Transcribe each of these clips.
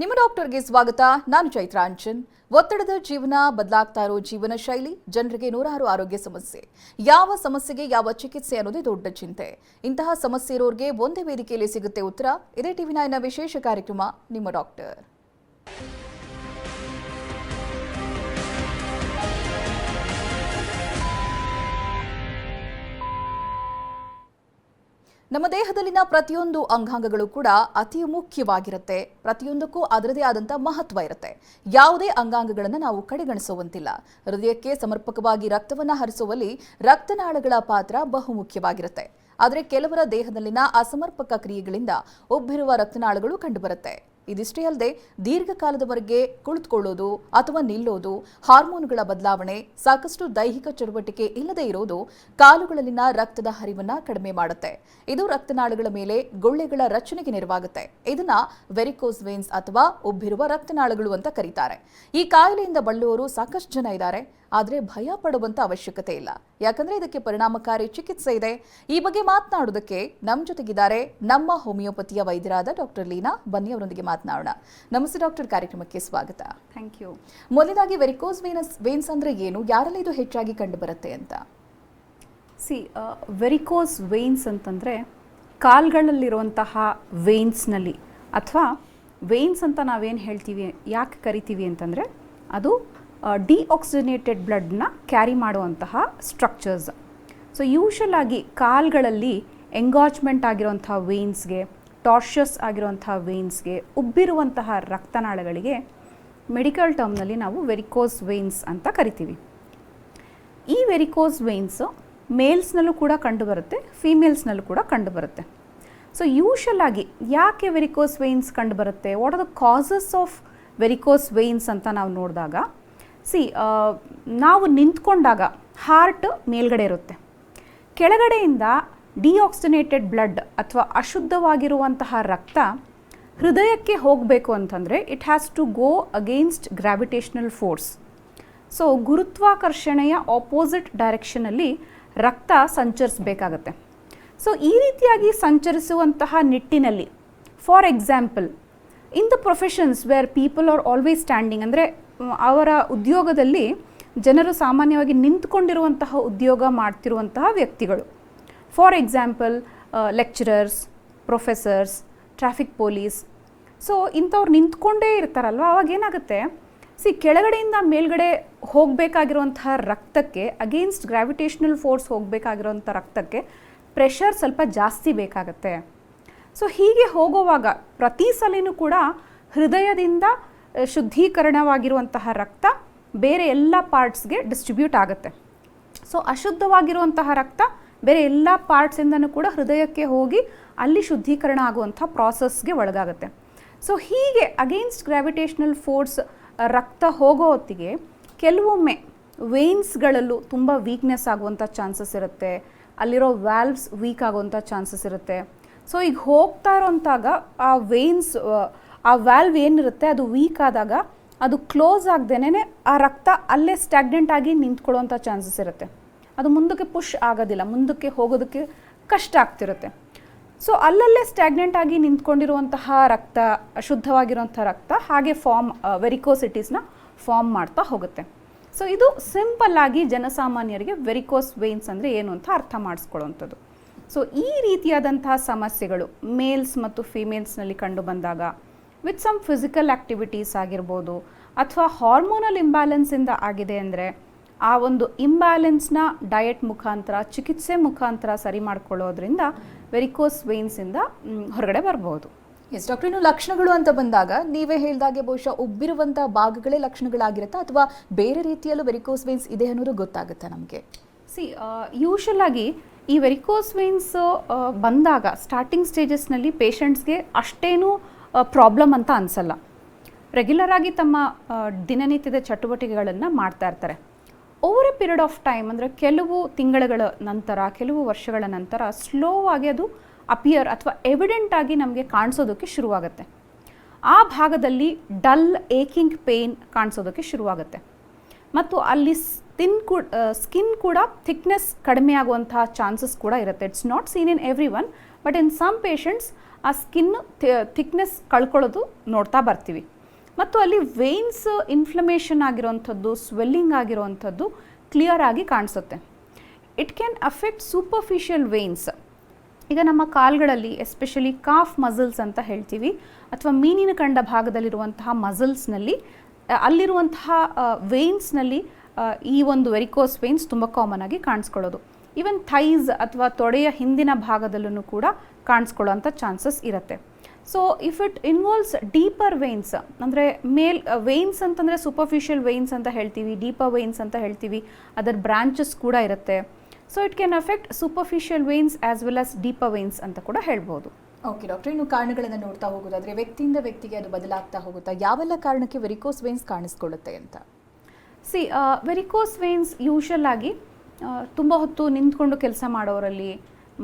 ನಿಮ್ಮ ಡಾಕ್ಟರ್ಗೆ ಸ್ವಾಗತ. ನಾನು ಚೈತ್ರಾಂಚನ್. ಒತ್ತಡದ ಜೀವನ, ಬದಲಾಗ್ತಾ ಇರೋ ಜೀವನ ಶೈಲಿ, ಜನರಿಗೆ ನೂರಾರು ಆರೋಗ್ಯ ಸಮಸ್ಯೆ. ಯಾವ ಸಮಸ್ಯೆಗೆ ಯಾವ ಚಿಕಿತ್ಸೆ ಅನ್ನೋದೇ ದೊಡ್ಡ ಚಿಂತೆ. ಇಂತಹ ಸಮಸ್ಯೆ ಇರೋರಿಗೆ ಒಂದೇ ವೇದಿಕೆಯಲ್ಲಿ ಸಿಗುತ್ತೆ ಉತ್ತರ. ಇದೇ ಟಿವಿ9ನ ವಿಶೇಷ ಕಾರ್ಯಕ್ರಮ ನಿಮ್ಮ ಡಾಕ್ಟರ್. ನಮ್ಮ ದೇಹದಲ್ಲಿನ ಪ್ರತಿಯೊಂದು ಅಂಗಾಂಗಗಳು ಕೂಡ ಅತಿ ಮುಖ್ಯವಾಗಿರುತ್ತೆ. ಪ್ರತಿಯೊಂದಕ್ಕೂ ಅದರದೇ ಆದಂಥ ಮಹತ್ವ ಇರುತ್ತೆ. ಯಾವುದೇ ಅಂಗಾಂಗಗಳನ್ನು ನಾವು ಕಡೆಗಣಿಸುವಂತಿಲ್ಲ. ಹೃದಯಕ್ಕೆ ಸಮರ್ಪಕವಾಗಿ ರಕ್ತವನ್ನು ಹರಿಸುವಲ್ಲಿ ರಕ್ತನಾಳಗಳ ಪಾತ್ರ ಬಹುಮುಖ್ಯವಾಗಿರುತ್ತೆ. ಆದರೆ ಕೆಲವರ ದೇಹದಲ್ಲಿನ ಅಸಮರ್ಪಕ ಕ್ರಿಯೆಗಳಿಂದ ಉಬ್ಬಿರುವ ರಕ್ತನಾಳಗಳು ಕಂಡುಬರುತ್ತೆ. ಇದಿಷ್ಟೇ ಅಲ್ಲದೆ ದೀರ್ಘಕಾಲದವರೆಗೆ ಕುಳಿತುಕೊಳ್ಳೋದು ಅಥವಾ ನಿಲ್ಲೋದು, ಹಾರ್ಮೋನುಗಳ ಬದಲಾವಣೆ, ಸಾಕಷ್ಟು ದೈಹಿಕ ಚಟುವಟಿಕೆ ಇಲ್ಲದೆ ಇರೋದು ಕಾಲುಗಳಲ್ಲಿನ ರಕ್ತದ ಹರಿವನ್ನ ಕಡಿಮೆ ಮಾಡುತ್ತೆ. ಇದು ರಕ್ತನಾಳಗಳ ಮೇಲೆ ಗುಳ್ಳೆಗಳ ರಚನೆಗೆ ನೆರವಾಗುತ್ತೆ. ಇದನ್ನ ವೆರಿಕೋಸ್ ವೇನ್ಸ್ ಅಥವಾ ಉಬ್ಬಿರುವ ರಕ್ತನಾಳಗಳು ಅಂತ ಕರೀತಾರೆ. ಈ ಕಾಯಿಲೆಯಿಂದ ಬಳಲುವವರು ಸಾಕಷ್ಟು ಜನ ಇದ್ದಾರೆ. ಆದರೆ ಭಯ ಪಡುವಂತ ಅವಶ್ಯಕತೆ ಇಲ್ಲ, ಯಾಕಂದ್ರೆ ಇದಕ್ಕೆ ಪರಿಣಾಮಕಾರಿ ಚಿಕಿತ್ಸೆ ಇದೆ. ಈ ಬಗ್ಗೆ ಮಾತನಾಡೋದಕ್ಕೆ ನಮ್ಮ ಜೊತೆಗಿದ್ದಾರೆ ನಮ್ಮ ಹೋಮಿಯೋಪತಿಯ ವೈದ್ಯರಾದ ಡಾಕ್ಟರ್ ಲೀನಾ. ಬನ್ನಿ ಅವರೊಂದಿಗೆ ಮಾತನಾಡೋಣ. ನಮಸ್ತೆ ಡಾಕ್ಟರ್, ಕಾರ್ಯಕ್ರಮಕ್ಕೆ ಸ್ವಾಗತ. Thank you. ಮೊದಲಾಗಿ ವೆರಿಕೋಸ್ ವೇನ್ಸ್ ಅಂದ್ರೆ ಏನು, ಯಾರಲ್ಲಿ ಇದು ಹೆಚ್ಚಾಗಿ ಕಂಡು ಬರುತ್ತೆ ಅಂತ? ವೆರಿಕೋಸ್ ವೇನ್ಸ್ ಅಂತಂದರೆ ಕಾಲ್ಗಳಲ್ಲಿರುವಂತಹ ವೇನ್ಸ್ನಲ್ಲಿ, ಅಥವಾ ವೇನ್ಸ್ ಅಂತ ನಾವೇನು ಹೇಳ್ತೀವಿ, ಯಾಕೆ ಕರಿತೀವಿ ಅಂತಂದರೆ ಅದು ಡಿಆಕ್ಸಿಜನೇಟೆಡ್ ಬ್ಲಡ್ನ ಕ್ಯಾರಿ ಮಾಡುವಂತಹ ಸ್ಟ್ರಕ್ಚರ್ಸ್. ಸೊ ಯೂಶಲ್ ಆಗಿ ಕಾಲ್ಗಳಲ್ಲಿ ಎಂಗಾಜ್ಮೆಂಟ್ ಆಗಿರುವಂತಹ ವೇನ್ಸ್ಗೆ, ಟಾರ್ಷಸ್ ಆಗಿರುವಂತಹ ವೇನ್ಸ್ಗೆ, ಉಬ್ಬಿರುವಂತಹ ರಕ್ತನಾಳಗಳಿಗೆ ಮೆಡಿಕಲ್ ಟರ್ಮ್ನಲ್ಲಿ ನಾವು ವೆರಿಕೋಸ್ ವೇನ್ಸ್ ಅಂತ ಕರಿತೀವಿ. ಈ ವೆರಿಕೋಸ್ ವೇನ್ಸ್ ಮೇಲ್ಸ್ನಲ್ಲೂ ಕೂಡ ಕಂಡುಬರುತ್ತೆ, ಫೀಮೇಲ್ಸ್ನಲ್ಲೂ ಕೂಡ ಕಂಡುಬರುತ್ತೆ. ಸೊ ಯೂಶಲ್ ಆಗಿ ಯಾಕೆ ವೆರಿಕೋಸ್ ವೇನ್ಸ್ ಕಂಡುಬರುತ್ತೆ, what are the causes of varicose veins ಅಂತ ನಾವು ನೋಡಿದಾಗ, ನಾವು ನಿಂತ್ಕೊಂಡಾಗ ಹಾರ್ಟ್ ಮೇಲ್ಗಡೆ ಇರುತ್ತೆ. ಕೆಳಗಡೆಯಿಂದ ಡಿಆಕ್ಸಿಜನೇಟೆಡ್ ಬ್ಲಡ್ ಅಥವಾ ಅಶುದ್ಧವಾಗಿರುವಂತಹ ರಕ್ತ ಹೃದಯಕ್ಕೆ ಹೋಗಬೇಕು ಅಂತಂದರೆ it has to go against gravitational force. So ಗುರುತ್ವಾಕರ್ಷಣೆಯ ಆಪೋಸಿಟ್ ಡೈರೆಕ್ಷನಲ್ಲಿ ರಕ್ತ ಸಂಚರಿಸಬೇಕಾಗತ್ತೆ. ಸೊ ಈ ರೀತಿಯಾಗಿ ಸಂಚರಿಸುವಂತಹ ನಿಟ್ಟಿನಲ್ಲಿ, for example in the professions where people are always standing, ಅಂದರೆ ಅವರ ಉದ್ಯೋಗದಲ್ಲಿ ಜನರು ಸಾಮಾನ್ಯವಾಗಿ ನಿಂತ್ಕೊಂಡಿರುವಂತಹ ಉದ್ಯೋಗ ಮಾಡ್ತಿರುವಂತಹ ವ್ಯಕ್ತಿಗಳು, for example lecturers, professors, traffic police. So ಇಂಥವ್ರು ನಿಂತ್ಕೊಂಡೇ ಇರ್ತಾರಲ್ವ, ಅವಾಗ ಏನಾಗುತ್ತೆ, ಕೆಳಗಡೆಯಿಂದ ಮೇಲ್ಗಡೆ ಹೋಗಬೇಕಾಗಿರುವಂತಹ ರಕ್ತಕ್ಕೆ, ಅಗೇನ್ಸ್ಟ್ ಗ್ರಾವಿಟೇಷನಲ್ ಫೋರ್ಸ್ ಹೋಗಬೇಕಾಗಿರುವಂಥ ರಕ್ತಕ್ಕೆ ಪ್ರೆಷರ್ ಸ್ವಲ್ಪ ಜಾಸ್ತಿ ಬೇಕಾಗತ್ತೆ. ಸೊ ಹೀಗೆ ಹೋಗುವಾಗ ಪ್ರತಿ ಸಲನೂ ಕೂಡ ಹೃದಯದಿಂದ ಶುದ್ಧೀಕರಣವಾಗಿರುವಂತಹ ರಕ್ತ ಬೇರೆ ಎಲ್ಲ ಪಾರ್ಟ್ಸ್ಗೆ ಡಿಸ್ಟ್ರಿಬ್ಯೂಟ್ ಆಗುತ್ತೆ. ಸೊ ಅಶುದ್ಧವಾಗಿರುವಂತಹ ರಕ್ತ ಬೇರೆ ಎಲ್ಲ ಪಾರ್ಟ್ಸಿಂದನೂ ಕೂಡ ಹೃದಯಕ್ಕೆ ಹೋಗಿ ಅಲ್ಲಿ ಶುದ್ಧೀಕರಣ ಆಗುವಂಥ ಪ್ರಾಸೆಸ್ಗೆ ಒಳಗಾಗುತ್ತೆ. ಸೊ ಹೀಗೆ ಅಗೇನ್ಸ್ಟ್ ಗ್ರಾವಿಟೇಷನಲ್ ಫೋರ್ಸ್ ರಕ್ತ ಹೋಗೋ ಹೊತ್ತಿಗೆ ಕೆಲವೊಮ್ಮೆ ವೇನ್ಸ್ಗಳಲ್ಲೂ ತುಂಬ ವೀಕ್ನೆಸ್ ಆಗುವಂಥ ಚಾನ್ಸಸ್ ಇರುತ್ತೆ, ಅಲ್ಲಿರೋ ವ್ಯಾಲ್ವ್ಸ್ ವೀಕ್ ಆಗುವಂಥ ಚಾನ್ಸಸ್ ಇರುತ್ತೆ. ಸೊ ಈಗ ಹೋಗ್ತಾ ಇರೋಂತಾಗ ಆ ವೇನ್ಸ್, ಆ ವ್ಯಾಲ್ವ್ ಏನಿರುತ್ತೆ ಅದು ವೀಕ್ ಆದಾಗ ಅದು ಕ್ಲೋಸ್ ಆಗದೇನೆ ಆ ರಕ್ತ ಅಲ್ಲೇ ಸ್ಟ್ಯಾಗ್ನೆಂಟ್ ಆಗಿ ನಿಂತ್ಕೊಳ್ಳೋವಂಥ ಚಾನ್ಸಸ್ ಇರುತ್ತೆ. ಅದು ಮುಂದಕ್ಕೆ ಪುಷ್ ಆಗೋದಿಲ್ಲ, ಮುಂದಕ್ಕೆ ಹೋಗೋದಕ್ಕೆ ಕಷ್ಟ ಆಗ್ತಿರುತ್ತೆ. ಸೊ ಅಲ್ಲಲ್ಲೇ ಸ್ಟ್ಯಾಗ್ನೆಂಟ್ ಆಗಿ ನಿಂತ್ಕೊಂಡಿರುವಂತಹ ರಕ್ತ, ಅಶುದ್ಧವಾಗಿರುವಂಥ ರಕ್ತ ಹಾಗೆ ವೆರಿಕೋಸಿಟೀಸ್ನ ಫಾರ್ಮ್ ಮಾಡ್ತಾ ಹೋಗುತ್ತೆ. ಸೊ ಇದು ಸಿಂಪಲ್ ಆಗಿ ಜನಸಾಮಾನ್ಯರಿಗೆ ವೆರಿಕೋಸ್ ವೇನ್ಸ್ ಅಂದರೆ ಏನು ಅಂತ ಅರ್ಥ ಮಾಡಿಸ್ಕೊಳ್ಳುವಂಥದ್ದು. ಸೊ ಈ ರೀತಿಯಾದಂತಹ ಸಮಸ್ಯೆಗಳು ಮೇಲ್ಸ್ ಮತ್ತು ಫೀಮೇಲ್ಸ್ನಲ್ಲಿ ಕಂಡು ಬಂದಾಗ, ವಿತ್ ಸಮ್ ಫಿಸಿಕಲ್ ಆ್ಯಕ್ಟಿವಿಟೀಸ್ ಆಗಿರ್ಬೋದು, ಅಥವಾ ಹಾರ್ಮೋನಲ್ ಇಂಬ್ಯಾಲೆನ್ಸಿಂದ ಆಗಿದೆ ಅಂದರೆ ಆ ಒಂದು ಇಂಬ್ಯಾಲೆನ್ಸ್ನ ಡಯಟ್ ಮುಖಾಂತರ, ಚಿಕಿತ್ಸೆ ಮುಖಾಂತರ ಸರಿ ಮಾಡಿಕೊಳ್ಳೋದ್ರಿಂದ ವೆರಿಕೋಸ್ ವೇನ್ಸಿಂದ ಹೊರಗಡೆ ಬರ್ಬೋದು. ಎಸ್ ಡಾಕ್ಟರ್, ಇನ್ನು ಲಕ್ಷಣಗಳು ಅಂತ ಬಂದಾಗ ನೀವೇ ಹೇಳಿದಾಗೆ ಬಹುಶಃ ಉಬ್ಬಿರುವಂಥ ಭಾಗಗಳೇ ಲಕ್ಷಣಗಳಾಗಿರುತ್ತಾ, ಅಥವಾ ಬೇರೆ ರೀತಿಯಲ್ಲೂ ವೆರಿಕೋಸ್ ವೇನ್ಸ್ ಇದೆ ಅನ್ನೋದು ಗೊತ್ತಾಗುತ್ತಾ ನಮಗೆ? ಯೂಶಲ್ ಆಗಿ ಈ ವೆರಿಕೋಸ್ ವೇನ್ಸ್ ಬಂದಾಗ ಸ್ಟಾರ್ಟಿಂಗ್ ಸ್ಟೇಜಸ್ನಲ್ಲಿ ಪೇಷಂಟ್ಸ್ಗೆ ಅಷ್ಟೇನೂ ಪ್ರಾಬ್ಲಮ್ ಅಂತ ಅನಿಸಲ್ಲ. ರೆಗ್ಯುಲರ್ ಆಗಿ ತಮ್ಮ ದಿನನಿತ್ಯದ ಚಟುವಟಿಕೆಗಳನ್ನು ಮಾಡ್ತಾ ಇರ್ತಾರೆ. Over A period of time, ಅಂದರೆ ಕೆಲವು ತಿಂಗಳುಗಳ ನಂತರ, ಕೆಲವು ವರ್ಷಗಳ ನಂತರ ಸ್ಲೋ ಆಗಿ ಅದು ಅಪಿಯರ್ ಅಥವಾ ಎವಿಡೆಂಟ್ ಆಗಿ ನಮಗೆ ಕಾಣಿಸೋದಕ್ಕೆ ಶುರುವಾಗುತ್ತೆ. ಆ ಭಾಗದಲ್ಲಿ ಡಲ್ ಏಕಿಂಗ್ ಪೇಯ್ನ್ ಕಾಣಿಸೋದಕ್ಕೆ ಶುರುವಾಗುತ್ತೆ. ಮತ್ತು ಅಲ್ಲಿ ಸ್ಕಿನ್ ಕೂಡ ಥಿಕ್ನೆಸ್ ಕಡಿಮೆ ಆಗುವಂತಹ ಚಾನ್ಸಸ್ ಕೂಡ ಇರುತ್ತೆ. It's not seen in every one, but in some patients ಆ ಸ್ಕಿನ್ ಥಿಕ್ನೆಸ್ ಕಳ್ಕೊಳ್ಳೋದು ನೋಡ್ತಾ ಬರ್ತೀವಿ. ಮತ್ತು ಅಲ್ಲಿ ವೇನ್ಸ್ ಇನ್ಫ್ಲಮೇಷನ್ ಆಗಿರೋವಂಥದ್ದು, ಸ್ವೆಲ್ಲಿಂಗ್ ಆಗಿರೋವಂಥದ್ದು ಕ್ಲಿಯರ್ ಆಗಿ ಕಾಣಿಸುತ್ತೆ. It can affect superficial veins. ಈಗ ನಮ್ಮ ಕಾಲುಗಳಲ್ಲಿ ಎಸ್ಪೆಷಲಿ ಕಾಫ್ ಮಸಲ್ಸ್ ಅಂತ ಹೇಳ್ತೀವಿ, ಅಥವಾ ಮೀನಿನ ಕಂಡ ಭಾಗದಲ್ಲಿರುವಂತಹ ಮಸಲ್ಸ್ನಲ್ಲಿ ಅಲ್ಲಿರುವಂತಹ ವೇನ್ಸ್ನಲ್ಲಿ ಈ ಒಂದು ವೆರಿಕೋಸ್ ವೇನ್ಸ್ ತುಂಬ ಕಾಮನ್ ಆಗಿ ಕಾಣಿಸ್ಕೊಳ್ಳೋದು. ಈವನ್ ಥೈಸ್ ಅಥವಾ ತೊಡೆಯ ಹಿಂದಿನ ಭಾಗದಲ್ಲೂ ಕೂಡ ಕಾಣಿಸ್ಕೊಳ್ಳೋಂಥ ಚಾನ್ಸಸ್ ಇರುತ್ತೆ. So if it involves deeper veins, ಅಂದರೆ ವೇನ್ಸ್ ಅಂತಂದರೆ ಸೂಪರ್ಫಿಷಿಯಲ್ ವೇನ್ಸ್ ಅಂತ ಹೇಳ್ತೀವಿ, ಡೀಪರ್ ವೇನ್ಸ್ ಅಂತ ಹೇಳ್ತೀವಿ, ಅದರ ಬ್ರಾಂಚಸ್ ಕೂಡ ಇರುತ್ತೆ. So it can affect superficial veins as well as deeper veins ಅಂತ ಕೂಡ ಹೇಳ್ಬೋದು. ಓಕೆ ಡಾಕ್ಟರ್, ಇನ್ನು ಕಾರಣಗಳನ್ನು ನೋಡ್ತಾ ಹೋಗೋದಾದರೆ ವ್ಯಕ್ತಿಯಿಂದ ವ್ಯಕ್ತಿಗೆ ಅದು ಬದಲಾಗ್ತಾ ಹೋಗುತ್ತಾ? ಯಾವೆಲ್ಲ ಕಾರಣಕ್ಕೆ ವೆರಿಕೋಸ್ ವೇನ್ಸ್ ಕಾಣಿಸ್ಕೊಳ್ಳುತ್ತೆ ಅಂತ? ವೆರಿಕೋಸ್ ವೇನ್ಸ್ ಯೂಶಲ್ ಆಗಿ ತುಂಬ ಹೊತ್ತು ನಿಂತ್ಕೊಂಡು ಕೆಲಸ ಮಾಡೋರಲ್ಲಿ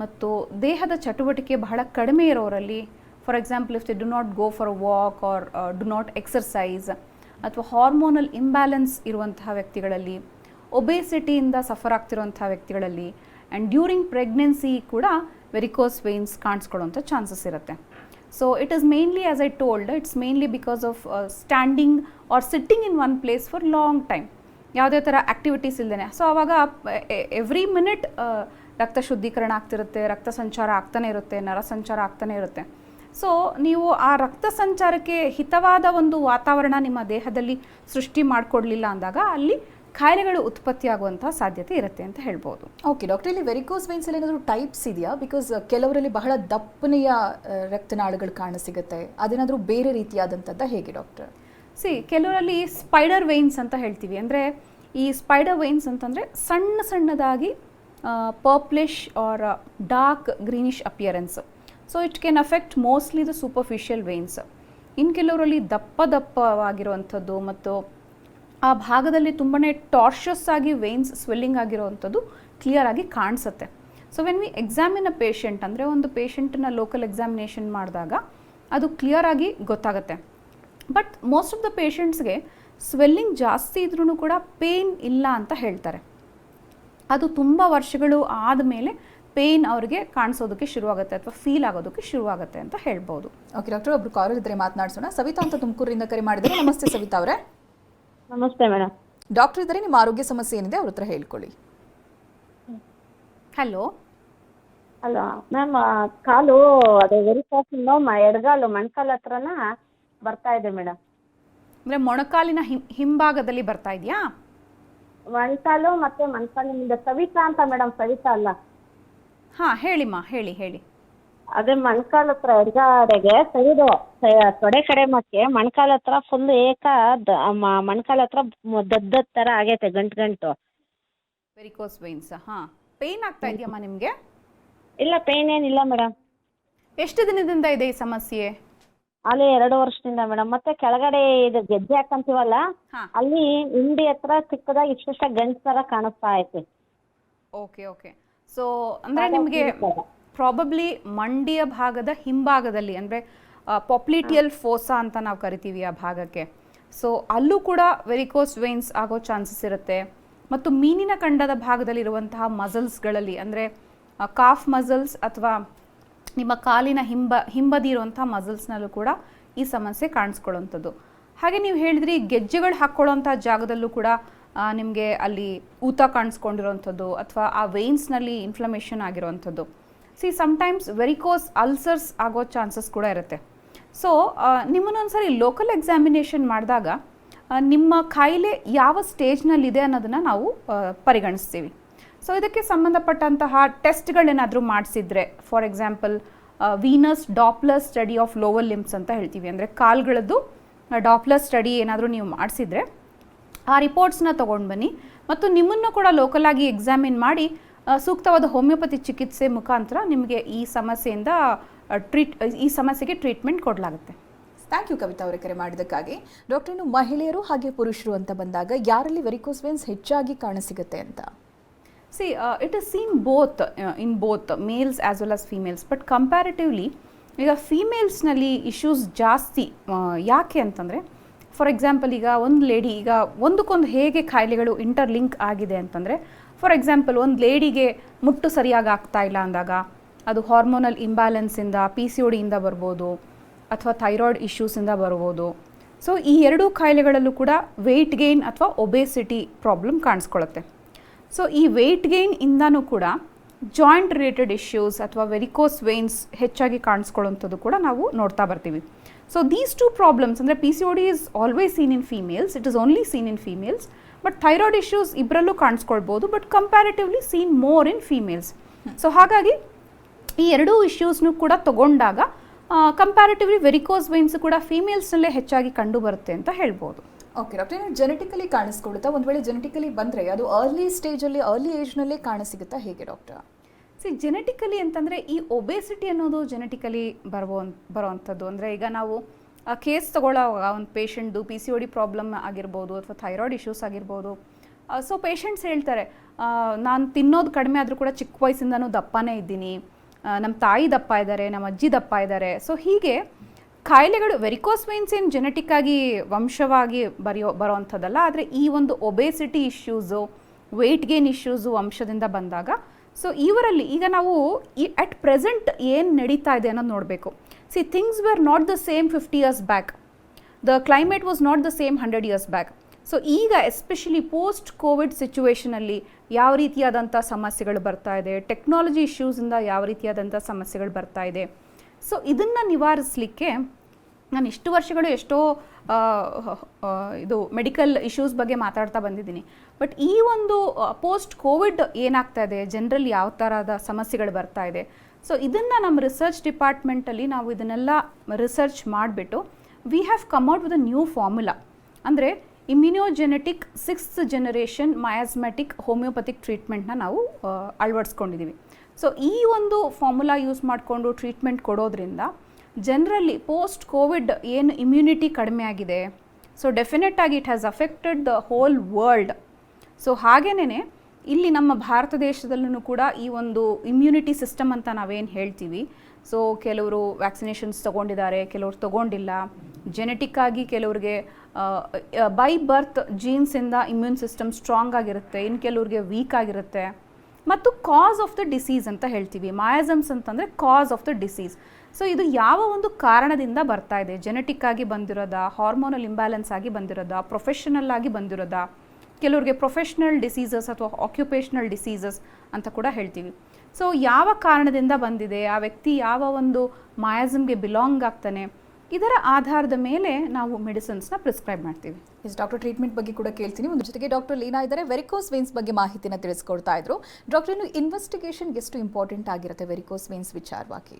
ಮತ್ತು ದೇಹದ ಚಟುವಟಿಕೆ ಬಹಳ ಕಡಿಮೆ ಇರೋರಲ್ಲಿ, for example if they do not go for a walk or do not exercise, ಅಥವಾ ಹಾರ್ಮೋನಲ್ ಇಂಬ್ಯಾಲೆನ್ಸ್ ಇರುವಂತಹ ವ್ಯಕ್ತಿಗಳಲ್ಲಿ, ಒಬೇಸಿಟಿಯಿಂದ ಸಫರ್ ಆಗ್ತಿರುವಂಥ ವ್ಯಕ್ತಿಗಳಲ್ಲಿ, ಆ್ಯಂಡ್ ಡ್ಯೂರಿಂಗ್ ಪ್ರೆಗ್ನೆನ್ಸಿ ಕೂಡ ವೆರಿಕೋಸ್ ವೇನ್ಸ್ ಕಾಣಿಸ್ಕೊಳ್ಳೋಂಥ ಚಾನ್ಸಸ್ ಇರುತ್ತೆ. So it is mainly, as I told, it's mainly because of standing or sitting in one place for long time, ಯಾವುದೇ ಥರ ಆ್ಯಕ್ಟಿವಿಟೀಸ್ ಇಲ್ಲದೇ. ಸೊ ಆವಾಗ ಎವ್ರಿ ಮಿನಿಟ್ ರಕ್ತ ಶುದ್ಧೀಕರಣ ಆಗ್ತಿರುತ್ತೆ, ರಕ್ತ ಸಂಚಾರ ಆಗ್ತಾನೆ ಇರುತ್ತೆ, ನರ ಸಂಚಾರ ಆಗ್ತಾನೆ ಇರುತ್ತೆ. ಸೊ ನೀವು ಆ ರಕ್ತ ಸಂಚಾರಕ್ಕೆ ಹಿತವಾದ ಒಂದು ವಾತಾವರಣ ನಿಮ್ಮ ದೇಹದಲ್ಲಿ ಸೃಷ್ಟಿ ಮಾಡಿಕೊಡ್ಲಿಲ್ಲ ಅಂದಾಗ ಅಲ್ಲಿ ಕಾಯಿಲೆಗಳು ಉತ್ಪತ್ತಿಯಾಗುವಂಥ ಸಾಧ್ಯತೆ ಇರುತ್ತೆ ಅಂತ ಹೇಳ್ಬೋದು. ಓಕೆ ಡಾಕ್ಟರ್, ಇಲ್ಲಿ ವೆರಿಕೋಸ್ ವೇನ್ಸ್ ಅಲ್ಲಿ ಏನಾದರೂ ಟೈಪ್ಸ್ ಇದೆಯಾ? ಬಿಕಾಸ್ ಕೆಲವರಲ್ಲಿ ಬಹಳ ದಪ್ಪನೆಯ ರಕ್ತನಾಳಗಳು ಕಾಣಸಿಗುತ್ತೆ, ಅದೇನಾದರೂ ಬೇರೆ ರೀತಿಯಾದಂಥದ್ದು ಹೇಗೆ ಡಾಕ್ಟರ್? ಕೆಲವರಲ್ಲಿ ಸ್ಪೈಡರ್ ವೇನ್ಸ್ ಅಂತ ಹೇಳ್ತೀವಿ. ಅಂದರೆ ಈ ಸ್ಪೈಡರ್ ವೇನ್ಸ್ ಅಂತಂದರೆ ಸಣ್ಣ ಸಣ್ಣದಾಗಿ purplish or dark greenish appearance. So it can affect mostly the superficial veins. ಇನ್ನು ಕೆಲವರಲ್ಲಿ ದಪ್ಪವಾಗಿರುವಂಥದ್ದು ಮತ್ತು ಆ ಭಾಗದಲ್ಲಿ ತುಂಬಾ ಟಾರ್ಷಸ್ ಆಗಿ ವೇನ್ಸ್ ಸ್ವೆಲ್ಲಿಂಗ್ ಆಗಿರೋವಂಥದ್ದು ಕ್ಲಿಯರ್ ಆಗಿ ಕಾಣಿಸುತ್ತೆ. So when we examine a patient, ಅಂದರೆ ಒಂದು ಪೇಷಂಟನ್ನ ಲೋಕಲ್ ಎಕ್ಸಾಮಿನೇಷನ್ ಮಾಡಿದಾಗ ಅದು ಕ್ಲಿಯರ್ ಆಗಿ ಗೊತ್ತಾಗುತ್ತೆ. ಬಟ್ ಮೋಸ್ಟ್ ಆಫ್ ದ ಪೇಷಂಟ್ಸ್ಗೆ ಸ್ವೆಲ್ಲಿಂಗ್ ಜಾಸ್ತಿ ಇದ್ರೂ ಕೂಡ ಪೇಯ್ನ್ ಇಲ್ಲ ಅಂತ ಹೇಳ್ತಾರೆ. ಅದು ತುಂಬ ವರ್ಷಗಳು ಆದಮೇಲೆ ಪೇಯ್ನ್ ಅವ್ರಿಗೆ ಕಾಣಿಸೋದಕ್ಕೆ ಶುರುವಾಗುತ್ತೆ ಅಥವಾ ಫೀಲ್ ಆಗೋದಕ್ಕೆ ಶುರುವಾಗುತ್ತೆ ಅಂತ ಹೇಳ್ಬೋದು. ಓಕೆ ಡಾಕ್ಟರ್, ಒಬ್ರು ಕಾಲ್ ಇದ್ರೆ ಮಾತನಾಡಿಸೋಣ. ಸವಿತಾ ಅಂತ ತುಮಕೂರಿಂದ ಕರೆ ಮಾಡಿದರೆ. ನಮಸ್ತೆ ಸವಿತಾ ಅವರೇ. ನಮಸ್ತೆ ಮೇಡಮ್. ಡಾಕ್ಟರ್ ಇದ್ದಾರೆ, ನಿಮ್ಮ ಆರೋಗ್ಯ ಸಮಸ್ಯೆ ಏನಿದೆ ಅವ್ರ ಹತ್ರ ಹೇಳ್ಕೊಳ್ಳಿ. ಹಲೋ ಹಲೋ ಮ್ಯಾಮ್, ಕಾಲು ಅದೇ ವೆರಿಕೋಸ್ ಎಡಗಾಲು ಮೊಣಕಾಲು ಹತ್ರನ ಬರ್ತಾ ಇದೆ ಮೇಡಮ್. ಅಂದರೆ ಮೊಣಕಾಲಿನ ಹಿಂಭಾಗದಲ್ಲಿ ಬರ್ತಾ ಇದೆಯಾ? ಮೊಣಕಾಲು ಮತ್ತೆ ಮೊಣಕಾಲಿನಿಂದ. ಸವಿತಾ ಅಂತ ಮೇಡಮ್, ಸವಿತಾ ಅಲ್ಲ. ಹಾಂ ಹೇಳಿಮ್ಮ, ಹೇಳಿ. ಅದೇ ಮೊಣಕಾಲು ಹತ್ರ ಎಡಗಾಡೆಗೆ ಸೈಡು ತೊಡೆ ಕಡೆ ಮಕ್ಕೆ ಮೊಣಕಾಲು ಹತ್ರ ಫುಲ್ ಮೊಣಕಾಲು ಹತ್ರ ದದ್ದ ತರ ಆಗೈತೆ, ಗಂಟು. Varicose veins. ಹಾಂ, ಪೇಯ್ನ್ ಆಗ್ತಾ ಇದೆಯಮ್ಮ ನಿಮಗೆ? ಇಲ್ಲ, ಪೇನ್ ಏನಿಲ್ಲ ಮೇಡಮ್. ಎಷ್ಟು ದಿನದಿಂದ ಇದೆ ಈ ಸಮಸ್ಯೆ? ಅಲ್ಲಿ 2 ವರ್ಷದಿಂದ ಮೇಡಮ್. ಮತ್ತೆ ಕೆಳಗಡೆ ಇದು ಗೆಜ್ಜೆ ಹಾಕಂತೀವಲ್ಲ, ಅಲ್ಲಿ ಹಿಂಡಿ ಹತ್ರ ಚಿಕ್ಕದಾಗಿ ಇಷ್ಟ ಗಂಟು ತರ ಕಾಣಿಸ್ತಾ ಐತೆ. ಓಕೆ. ಸೊ ಅಂದರೆ ನಿಮಗೆ ಪ್ರಾಬಬ್ಲಿ ಮಂಡಿಯ ಭಾಗದ ಹಿಂಭಾಗದಲ್ಲಿ, ಅಂದರೆ ಪಾಪ್ಲಿಟಿಯಲ್ ಫೋಸಾ ಅಂತ ನಾವು ಕರಿತೀವಿ ಆ ಭಾಗಕ್ಕೆ. ಸೊ ಅಲ್ಲೂ ಕೂಡ ವೆರಿಕೋಸ್ ವೇನ್ಸ್ ಆಗೋ ಚಾನ್ಸಸ್ ಇರುತ್ತೆ. ಮತ್ತು ಮೀನಿನ ಕಂಡದ ಭಾಗದಲ್ಲಿರುವಂತಹ ಮಸಲ್ಸ್ಗಳಲ್ಲಿ, ಅಂದರೆ ಕಾಫ್ ಮಸಲ್ಸ್ ಅಥವಾ ನಿಮ್ಮ ಕಾಲಿನ ಹಿಂಬದಿ ಇರುವಂಥ ಮಸಲ್ಸ್ನಲ್ಲೂ ಕೂಡ ಈ ಸಮಸ್ಯೆ ಕಾಣಿಸ್ಕೊಳ್ಳೋವಂಥದ್ದು. ಹಾಗೆ ನೀವು ಹೇಳಿದ್ರಿ ಗೆಜ್ಜೆಗಳು ಹಾಕ್ಕೊಳ್ಳೋಂಥ ಜಾಗದಲ್ಲೂ ಕೂಡ ನಿಮಗೆ ಅಲ್ಲಿ ಊತ ಕಾಣಿಸ್ಕೊಂಡಿರೋವಂಥದ್ದು ಅಥವಾ ಆ ವೇನ್ಸ್ನಲ್ಲಿ ಇನ್ಫ್ಲಮೇಷನ್ ಆಗಿರೋವಂಥದ್ದು. ಸಮ್ಟೈಮ್ಸ್ ವೆರಿಕೋಸ್ ಅಲ್ಸರ್ಸ್ ಆಗೋ ಚಾನ್ಸಸ್ ಕೂಡ ಇರುತ್ತೆ. ಸೊ ನಿಮ್ಮನ್ನೊಂದ್ಸರಿ ಲೋಕಲ್ ಎಕ್ಸಾಮಿನೇಷನ್ ಮಾಡಿದಾಗ ನಿಮ್ಮ ಕಾಯಿಲೆ ಯಾವ ಸ್ಟೇಜ್ನಲ್ಲಿದೆ ಅನ್ನೋದನ್ನು ನಾವು ಪರಿಗಣಿಸ್ತೀವಿ. ಸೊ ಇದಕ್ಕೆ ಸಂಬಂಧಪಟ್ಟಂತಹ ಟೆಸ್ಟ್ಗಳೇನಾದರೂ ಮಾಡಿಸಿದ್ರೆ, for example Venus Doppler study of lower limbs ಅಂತ ಹೇಳ್ತೀವಿ, ಅಂದರೆ ಕಾಲುಗಳದ್ದು ಡಾಪ್ಲರ್ ಸ್ಟಡಿ ಏನಾದರೂ ನೀವು ಮಾಡಿಸಿದ್ರೆ ಆ ರಿಪೋರ್ಟ್ಸ್ನ ತೊಗೊಂಡು ಬನ್ನಿ ಮತ್ತು ನಿಮ್ಮನ್ನು ಕೂಡ ಲೋಕಲ್ ಆಗಿ ಎಕ್ಸಾಮಿನ್ ಮಾಡಿ ಸೂಕ್ತವಾದ ಹೋಮಿಯೋಪತಿ ಚಿಕಿತ್ಸೆ ಮುಖಾಂತರ ನಿಮಗೆ ಈ ಸಮಸ್ಯೆಗೆ ಟ್ರೀಟ್ಮೆಂಟ್ ಕೊಡಲಾಗುತ್ತೆ. ಥ್ಯಾಂಕ್ ಯು ಕವಿತಾ ಅವರೇ ಕರೆ ಮಾಡಿದ್ದಕ್ಕಾಗಿ. ಡಾಕ್ಟರ್, ಇನ್ನು ಮಹಿಳೆಯರು ಹಾಗೆ ಪುರುಷರು ಅಂತ ಬಂದಾಗ ಯಾರಲ್ಲಿ ವೆರಿಕೋಸ್ ವೇನ್ಸ್ ಹೆಚ್ಚಾಗಿ ಕಾಣಸಿಗುತ್ತೆ ಅಂತ? It is seen in both males as well as females. But comparatively ಈಗ ಫೀಮೇಲ್ಸ್ನಲ್ಲಿ ಇಶ್ಯೂಸ್ ಜಾಸ್ತಿ. ಯಾಕೆ ಅಂತಂದರೆ, ಫಾರ್ ಎಕ್ಸಾಂಪಲ್ ಈಗ ಒಂದು ಲೇಡಿ, ಈಗ ಒಂದಕ್ಕೊಂದು ಹೇಗೆ ಕಾಯಿಲೆಗಳು ಇಂಟರ್ಲಿಂಕ್ ಆಗಿದೆ ಅಂತಂದರೆ, ಫಾರ್ ಎಕ್ಸಾಂಪಲ್ ಒಂದು ಲೇಡಿಗೆ ಮುಟ್ಟು ಸರಿಯಾಗಿ ಆಗ್ತಾ ಇಲ್ಲ ಅಂದಾಗ ಅದು ಹಾರ್ಮೋನಲ್ ಇಂಬ್ಯಾಲೆನ್ಸಿಂದ, PCOD ಇಂದ ಬರ್ಬೋದು, ಅಥವಾ ಥೈರಾಯ್ಡ್ ಇಶ್ಯೂಸಿಂದ ಬರ್ಬೋದು. ಸೊ ಈ ಎರಡೂ ಕಾಯಿಲೆಗಳಲ್ಲೂ ಕೂಡ ವೆಯ್ಟ್ ಗೇನ್ ಅಥವಾ ಒಬೇಸಿಟಿ ಪ್ರಾಬ್ಲಮ್ ಕಾಣಿಸ್ಕೊಳ್ಳುತ್ತೆ. ಸೊ ಈ ವೆಯ್ಟ್ ಗೇನ್ ಇಂದನೂ ಕೂಡ ಜಾಯಿಂಟ್ ರಿಲೇಟೆಡ್ ಇಶ್ಯೂಸ್ ಅಥವಾ ವೆರಿಕೋಸ್ ವೇನ್ಸ್ ಹೆಚ್ಚಾಗಿ ಕಾಣಿಸ್ಕೊಳ್ಳುವಂಥದ್ದು ಕೂಡ ನಾವು ನೋಡ್ತಾ ಬರ್ತೀವಿ. ಸೊ ದೀಸ್ ಟೂ ಪ್ರಾಬ್ಲಮ್ಸ್ ಅಂದರೆ PCOD is always seen in females, it is only seen in females. But thyroid issues ಇಬ್ಬರಲ್ಲೂ ಕಾಣಿಸ್ಕೊಳ್ಬೋದು, but comparatively seen more in females. So ಹಾಗಾಗಿ ಈ ಎರಡೂ ಇಶ್ಯೂಸ್ನು ಕೂಡ ತಗೊಂಡಾಗ ಕಂಪ್ಯಾರಿಟಿವ್ಲಿ ವೆರಿಕೋಸ್ ವೇನ್ಸ್ ಕೂಡ ಫೀಮೇಲ್ಸ್ನಲ್ಲೇ ಹೆಚ್ಚಾಗಿ ಕಂಡು ಬರುತ್ತೆ ಅಂತ ಹೇಳ್ಬೋದು. ಓಕೆ ಡಾಕ್ಟರ್, ಜೆನೆಟಿಕಲಿ ಕಾಣಿಸ್ಕೊಳ್ಳುತ್ತಾ? ಒಂದು ವೇಳೆ ಜೆನೆಟಿಕಲಿ ಬಂದರೆ ಅದು ಅರ್ಲಿ ಸ್ಟೇಜಲ್ಲಿ, ಅರ್ಲಿ ಏಜ್ನಲ್ಲೇ ಕಾಣಿಸಿಗುತ್ತಾ, ಹೇಗೆ ಡಾಕ್ಟರ್? ಜೆನೆಟಿಕಲಿ ಅಂತಂದರೆ ಈ ಒಬೇಸಿಟಿ ಅನ್ನೋದು ಜೆನೆಟಿಕಲಿ ಬರುವಂಥದ್ದು. ಅಂದರೆ ಈಗ ನಾವು ಕೇಸ್ ತಗೊಳ್ಳೋವಾಗ ಒಂದು ಪೇಷಂಟ್ದು PCOD ಪ್ರಾಬ್ಲಮ್ ಆಗಿರ್ಬೋದು ಅಥವಾ ಥೈರಾಯ್ಡ್ ಇಶ್ಯೂಸ್ ಆಗಿರ್ಬೋದು. ಸೊ ಪೇಷಂಟ್ಸ್ ಹೇಳ್ತಾರೆ, ನಾನು ತಿನ್ನೋದು ಕಡಿಮೆ ಆದರೂ ಕೂಡ ಚಿಕ್ಕ ವಯಸ್ಸಿಂದನೂ ದಪ್ಪನೇ ಇದ್ದೀನಿ, ನಮ್ಮ ತಾಯಿ ದಪ್ಪ ಇದ್ದಾರೆ, ನಮ್ಮ ಅಜ್ಜಿ ದಪ್ಪ ಇದ್ದಾರೆ. ಸೊ ಹೀಗೆ ಕಾಯಿಲೆಗಳು, ವೆರಿಕೋಸ್ ವೇನ್ಸ್ ಏನು ಜೆನೆಟಿಕ್ ಆಗಿ ವಂಶವಾಗಿ ಬರೋವಂಥದ್ದಲ್ಲ. ಆದರೆ ಈ ಒಂದು obesity issues, weight gain issues ವಂಶದಿಂದ ಬಂದಾಗ, ಸೊ ಇವರಲ್ಲಿ ಈಗ ನಾವು ಅಟ್ ಪ್ರೆಸೆಂಟ್ ಏನು ನಡೀತಾ ಇದೆ ಅನ್ನೋದು ನೋಡಬೇಕು. Things where not the same 50 years back, the climate was not the same 100 years back. So ಈಗ ಎಸ್ಪೆಷಲಿ ಪೋಸ್ಟ್ ಕೋವಿಡ್ ಸಿಚುವೇಷನಲ್ಲಿ ಯಾವ ರೀತಿಯಾದಂಥ ಸಮಸ್ಯೆಗಳು ಬರ್ತಾ ಇದೆ, ಟೆಕ್ನಾಲಜಿ ಇಶ್ಯೂಸಿಂದ ಯಾವ ರೀತಿಯಾದಂಥ ಸಮಸ್ಯೆಗಳು ಬರ್ತಾ ಇದೆ. ಸೊ ಇದನ್ನು ನಿವಾರಿಸಲಿಕ್ಕೆ ನಾನು ಇಷ್ಟು ವರ್ಷಗಳು ಎಷ್ಟೋ ಇದು ಮೆಡಿಕಲ್ ಇಶ್ಯೂಸ್ ಬಗ್ಗೆ ಮಾತಾಡ್ತಾ ಬಂದಿದ್ದೀನಿ. ಬಟ್ ಈ ಒಂದು ಪೋಸ್ಟ್ ಕೋವಿಡ್ ಏನಾಗ್ತಾ ಇದೆ, ಜನರಲ್ಲಿ ಯಾವ ಥರದ ಸಮಸ್ಯೆಗಳು ಬರ್ತಾ ಇದೆ, ಸೊ ಇದನ್ನು ನಮ್ಮ ರಿಸರ್ಚ್ ಡಿಪಾರ್ಟ್ಮೆಂಟಲ್ಲಿ ನಾವು ಇದನ್ನೆಲ್ಲ ರಿಸರ್ಚ್ ಮಾಡಿಬಿಟ್ಟು we have come out with a new formula. ಅಂದರೆ ಇಮ್ಯುನೋಜೆನೆಟಿಕ್ 6th generation ಮಯಾಸ್ಮೆಟಿಕ್ ಹೋಮಿಯೋಪತಿಕ್ ಟ್ರೀಟ್ಮೆಂಟ್ನ ನಾವು ಅಳವಡಿಸ್ಕೊಂಡಿದ್ದೀವಿ. ಸೊ ಈ ಒಂದು ಫಾರ್ಮುಲಾ ಯೂಸ್ ಮಾಡಿಕೊಂಡು ಟ್ರೀಟ್ಮೆಂಟ್ ಕೊಡೋದ್ರಿಂದ ಜನರಲ್ಲಿ ಪೋಸ್ಟ್ ಕೋವಿಡ್ ಏನು ಇಮ್ಯುನಿಟಿ ಕಡಿಮೆ ಆಗಿದೆ, ಸೊ ಡೆಫಿನೆಟ್ ಆಗಿ it has affected the whole world. So ಹಾಗೇನೇ ಇಲ್ಲಿ ನಮ್ಮ ಭಾರತ ದೇಶದಲ್ಲೂ ಕೂಡ ಈ ಒಂದು ಇಮ್ಯುನಿಟಿ ಸಿಸ್ಟಮ್ ಅಂತ ನಾವೇನು ಹೇಳ್ತೀವಿ, ಸೊ ಕೆಲವರು ವ್ಯಾಕ್ಸಿನೇಷನ್ಸ್ ತೊಗೊಂಡಿದ್ದಾರೆ, ಕೆಲವರು ತೊಗೊಂಡಿಲ್ಲ. ಜೆನೆಟಿಕ್ ಆಗಿ ಕೆಲವ್ರಿಗೆ ಬೈ ಬರ್ತ್ ಜೀನ್ಸಿಂದ ಇಮ್ಯೂನ್ ಸಿಸ್ಟಮ್ ಸ್ಟ್ರಾಂಗ್ ಆಗಿರುತ್ತೆ, ಇನ್ನು ಕೆಲವ್ರಿಗೆ ವೀಕ್ ಆಗಿರುತ್ತೆ. ಮತ್ತು ಕಾಸ್ ಆಫ್ ದ ಡಿಸೀಸ್ ಅಂತ ಹೇಳ್ತೀವಿ. ಮಯಾಸಮ್ಸ್ ಅಂತಂದರೆ ಕಾಸ್ ಆಫ್ ದ ಡಿಸೀಸ್. ಸೊ ಇದು ಯಾವ ಒಂದು ಕಾರಣದಿಂದ ಬರ್ತಾ ಇದೆ, ಜೆನೆಟಿಕ್ ಆಗಿ ಬಂದಿರೋದಾ, ಹಾರ್ಮೋನಲ್ ಇಂಬ್ಯಾಲೆನ್ಸ್ ಆಗಿ ಬಂದಿರೋದಾ, ಪ್ರೊಫೆಷನಲ್ ಆಗಿ ಬಂದಿರೋದಾ, ಕೆಲವ್ರಿಗೆ ಪ್ರೊಫೆಷ್ನಲ್ ಡಿಸೀಸಸ್ ಅಥವಾ ಆಕ್ಯುಪೇಷನಲ್ ಡಿಸೀಸಸ್ ಅಂತ ಕೂಡ ಹೇಳ್ತೀವಿ. ಸೊ ಯಾವ ಕಾರಣದಿಂದ ಬಂದಿದೆ, ಆ ವ್ಯಕ್ತಿ ಯಾವ ಒಂದು ಮಯಾಸಮ್ಗೆ ಬಿಲಾಂಗ್ ಆಗ್ತಾನೆ, ಇದರ ಆಧಾರದ ಮೇಲೆ ನಾವು ಮೆಡಿಸಿನ್ಸ್ನ ಪ್ರಿಸ್ಕ್ರೈಬ್ ಮಾಡ್ತೀವಿ. ಡಾಕ್ಟರ್ ಟ್ರೀಟ್ಮೆಂಟ್ ಬಗ್ಗೆ ಕೂಡ ಕೇಳ್ತೀನಿ. ಒಂದು ಜೊತೆಗೆ ಡಾಕ್ಟರ್ ಲೀನಾ ಇದ್ದಾರೆ, ವೆರಿಕೋಸ್ ವೇನ್ಸ್ ಬಗ್ಗೆ ಮಾಹಿತಿನ ತಿಳಿಸ್ಕೊಡ್ತಾ ಇದ್ರು. ಡಾಕ್ಟರ್, ಇನ್ನು ಇನ್ವೆಸ್ಟಿಗೇಷನ್ ಎಷ್ಟು ಇಂಪಾರ್ಟೆಂಟ್ ಆಗಿರುತ್ತೆ ವೆರಿಕೋಸ್ ವೇನ್ಸ್ ವಿಚಾರವಾಗಿ?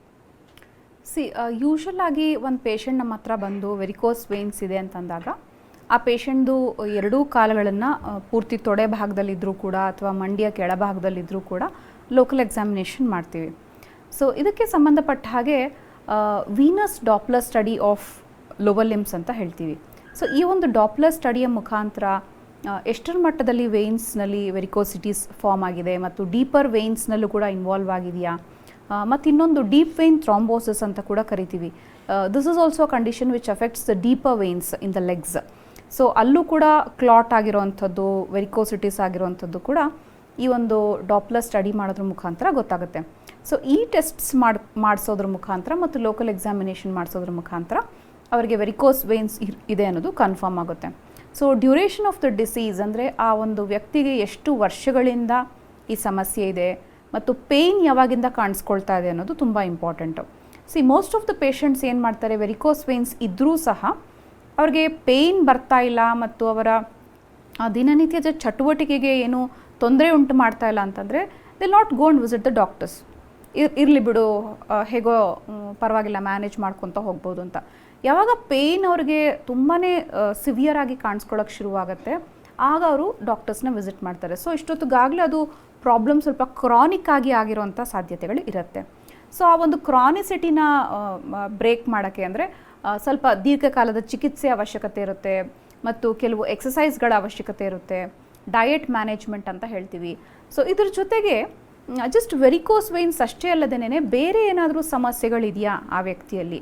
ಯೂಶಲ್ ಆಗಿ ಒಂದು ಪೇಷಂಟ್ ನಮ್ಮ ಹತ್ರ ಬಂದು ವೆರಿಕೋಸ್ ವೇನ್ಸ್ ಇದೆ ಅಂತಂದಾಗ ಆ ಪೇಷಂಟ್ದು ಎರಡೂ ಕಾಲುಗಳನ್ನು ಪೂರ್ತಿ ತೊಡೆ ಭಾಗದಲ್ಲಿದ್ದರೂ ಕೂಡ ಅಥವಾ ಮಂಡಿಯ ಕೆಳಭಾಗದಲ್ಲಿದ್ದರೂ ಕೂಡ ಲೋಕಲ್ ಎಕ್ಸಾಮಿನೇಷನ್ ಮಾಡ್ತೀವಿ. ಸೊ ಇದಕ್ಕೆ ಸಂಬಂಧಪಟ್ಟ ಹಾಗೆ Venus Doppler study of lower limbs ಅಂತ ಹೇಳ್ತೀವಿ. ಸೊ ಈ ಒಂದು ಡಾಪ್ಲರ್ ಸ್ಟಡಿಯ ಮುಖಾಂತರ ಎಷ್ಟರ ಮಟ್ಟದಲ್ಲಿ ವೇನ್ಸ್ನಲ್ಲಿ ವೆರಿಕೋಸಿಟೀಸ್ ಫಾರ್ಮ್ ಆಗಿದೆ ಮತ್ತು ಡೀಪರ್ ವೇನ್ಸ್ನಲ್ಲೂ ಕೂಡ ಇನ್ವಾಲ್ವ್ ಆಗಿದೆಯಾ, ಮತ್ತು ಇನ್ನೊಂದು ಡೀಪ್ ವೇನ್ ಥ್ರಾಂಬೋಸಿಸ್ ಅಂತ ಕೂಡ ಕರಿತೀವಿ. This is also a condition which affects the deeper veins in the legs. So ಅಲ್ಲೂ ಕೂಡ ಕ್ಲಾಟ್ ಆಗಿರೋವಂಥದ್ದು, ವೆರಿಕೋಸಿಟೀಸ್ ಆಗಿರೋವಂಥದ್ದು ಕೂಡ ಈ ಒಂದು ಡಾಪ್ಲರ್ ಸ್ಟಡಿ ಮಾಡೋದ್ರ ಮುಖಾಂತರ ಗೊತ್ತಾಗುತ್ತೆ. ಸೊ ಈ ಟೆಸ್ಟ್ಸ್ ಮಾಡಿಸೋದ್ರ ಮುಖಾಂತರ ಮತ್ತು ಲೋಕಲ್ ಎಕ್ಸಾಮಿನೇಷನ್ ಮಾಡಿಸೋದ್ರ ಮುಖಾಂತರ ಅವರಿಗೆ ವೆರಿಕೋಸ್ ವೇನ್ಸ್ ಇದೆ ಅನ್ನೋದು ಕನ್ಫರ್ಮ್ ಆಗುತ್ತೆ. So duration of the disease ಅಂದರೆ ಆ ಒಂದು ವ್ಯಕ್ತಿಗೆ ಎಷ್ಟು ವರ್ಷಗಳಿಂದ ಈ ಸಮಸ್ಯೆ ಇದೆ ಮತ್ತು ಪೇಯ್ನ್ ಯಾವಾಗಿಂದ ಕಾಣಿಸ್ಕೊಳ್ತಾ ಇದೆ ಅನ್ನೋದು ತುಂಬ important. Most of the patients ಏನು ಮಾಡ್ತಾರೆ, ವೆರಿಕೋಸ್ ವೇನ್ಸ್ ಇದ್ದರೂ ಸಹ ಅವ್ರಿಗೆ ಪೇಯ್ನ್ ಬರ್ತಾ ಇಲ್ಲ ಮತ್ತು ಅವರ ದಿನನಿತ್ಯದ ಚಟುವಟಿಕೆಗೆ ಏನು ತೊಂದರೆ ಉಂಟು ಮಾಡ್ತಾ ಇಲ್ಲ ಅಂತಂದರೆ they not go and visit the doctors. ಇರಲಿ ಬಿಡು, ಹೇಗೋ ಪರವಾಗಿಲ್ಲ, ಮ್ಯಾನೇಜ್ ಮಾಡ್ಕೊತ ಹೋಗ್ಬೋದು ಅಂತ. ಯಾವಾಗ ಪೇಯ್ನ್ ಅವ್ರಿಗೆ ತುಂಬಾ ಸಿವಿಯರ್ ಆಗಿ ಕಾಣಿಸ್ಕೊಳ್ಳೋಕೆ ಶುರುವಾಗುತ್ತೆ, ಆಗ ಅವರು ಡಾಕ್ಟರ್ಸ್ನ ವಿಸಿಟ್ ಮಾಡ್ತಾರೆ. ಸೊ ಇಷ್ಟೊತ್ತಿಗಾಗಲೇ ಅದು ಪ್ರಾಬ್ಲಮ್ ಸ್ವಲ್ಪ ಕ್ರಾನಿಕ್ ಆಗಿ ಆಗಿರೋಂಥ ಸಾಧ್ಯತೆಗಳು ಇರುತ್ತೆ. ಸೊ ಆ ಒಂದು ಕ್ರಾನಿಸಿಟಿನ ಬ್ರೇಕ್ ಮಾಡೋಕ್ಕೆ ಅಂದರೆ ಸ್ವಲ್ಪ ದೀರ್ಘಕಾಲದ ಚಿಕಿತ್ಸೆ ಅವಶ್ಯಕತೆ ಇರುತ್ತೆ ಮತ್ತು ಕೆಲವು ಎಕ್ಸಸೈಸ್ಗಳ ಅವಶ್ಯಕತೆ ಇರುತ್ತೆ, ಡಯಟ್ ಮ್ಯಾನೇಜ್ಮೆಂಟ್ ಅಂತ ಹೇಳ್ತೀವಿ. ಸೊ ಇದ್ರ ಜೊತೆಗೆ ಜಸ್ಟ್ ವೆರಿಕೋಸ್ ವೇನ್ಸ್ ಅಷ್ಟೇ ಅಲ್ಲದೇನೆ ಬೇರೆ ಏನಾದರೂ ಸಮಸ್ಯೆಗಳಿದೆಯಾ ಆ ವ್ಯಕ್ತಿಯಲ್ಲಿ.